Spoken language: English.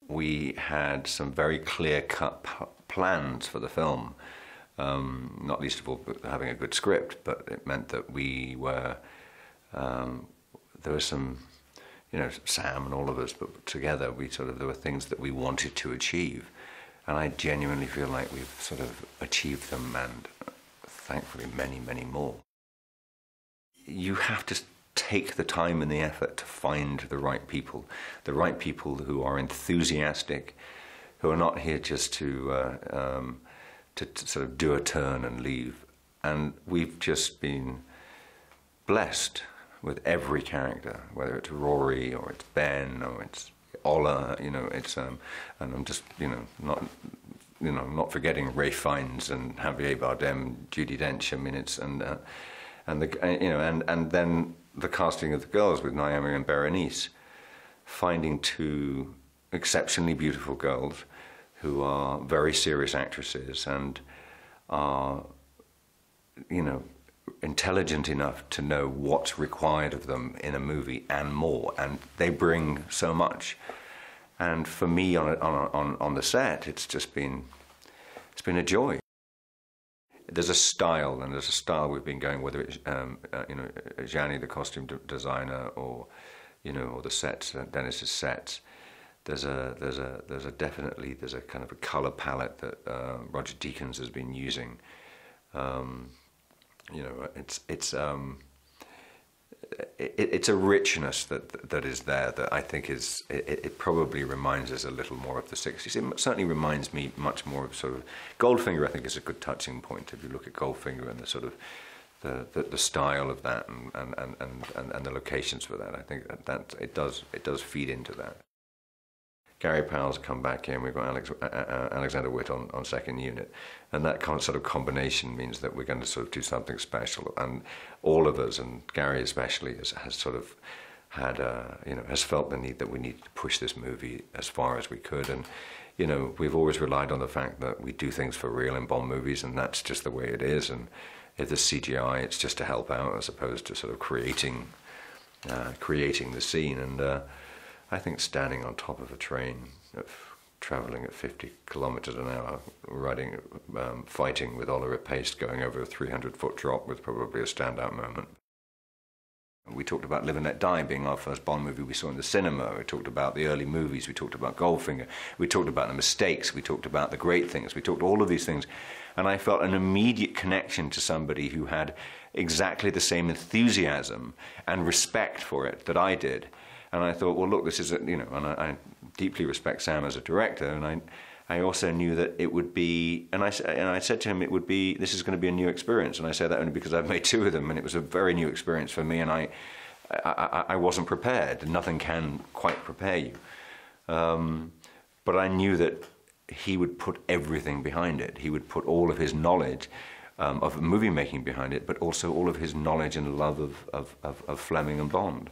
We had some very clear-cut plans for the film, not least of all having a good script, but it meant that we were, there was some, you know, Sam and all of us, but together there were things that we wanted to achieve. And I genuinely feel like we've sort of achieved them, and thankfully many, many more. You have to take the time and the effort to find the right people who are enthusiastic, who are not here just to sort of do a turn and leave. And we've just been blessed with every character, whether it's Rory or it's Ben or it's Ola, you know, it's and I'm just, you know, not forgetting Ralph Fiennes and Javier Bardem, Judi Dench. I mean, it's and then the casting of the girls with Naomi and Berenice, finding two exceptionally beautiful girls who are very serious actresses and are, you know, intelligent enough to know what's required of them in a movie and more, and they bring so much. And for me on the set, it's been a joy. There's a style, and there's a style we've been going, whether it's you know, Gianni, the costume designer, or you know, or the sets, Dennis's sets. There's definitely a kind of a color palette that Roger Deakins has been using. You know, it's a richness that is there that I think is, it probably reminds us a little more of the 60s. It certainly reminds me much more of sort of Goldfinger. I think is a good touching point if you look at Goldfinger and the sort of the style of that and the locations for that. I think that it does feed into that. Gary Powell's come back in. We've got Alexander Witt on second unit, and that sort of combination means that we're going to sort of do something special. And all of us, and Gary especially, has sort of had you know, has felt the need that we need to push this movie as far as we could. And you know, we've always relied on the fact that we do things for real in Bond movies, and that's just the way it is. And if there's CGI, it's just to help out as opposed to sort of creating the scene. And I think standing on top of a train, travelling at 50 kilometers an hour, fighting with Oliver Pace, going over a 300-foot drop was probably a standout moment. We talked about Live and Let Die being our first Bond movie we saw in the cinema. We talked about the early movies. We talked about Goldfinger. We talked about the mistakes. We talked about the great things. We talked all of these things. And I felt an immediate connection to somebody who had exactly the same enthusiasm and respect for it that I did. And I thought, well, look, this is, you know, and I deeply respect Sam as a director, and I also knew that it would be, and I said to him, it would be, this is going to be a new experience, and I say that only because I've made two of them, and it was a very new experience for me, and I wasn't prepared, and nothing can quite prepare you. But I knew that he would put everything behind it. He would put all of his knowledge of movie making behind it, but also all of his knowledge and love of Fleming and Bond.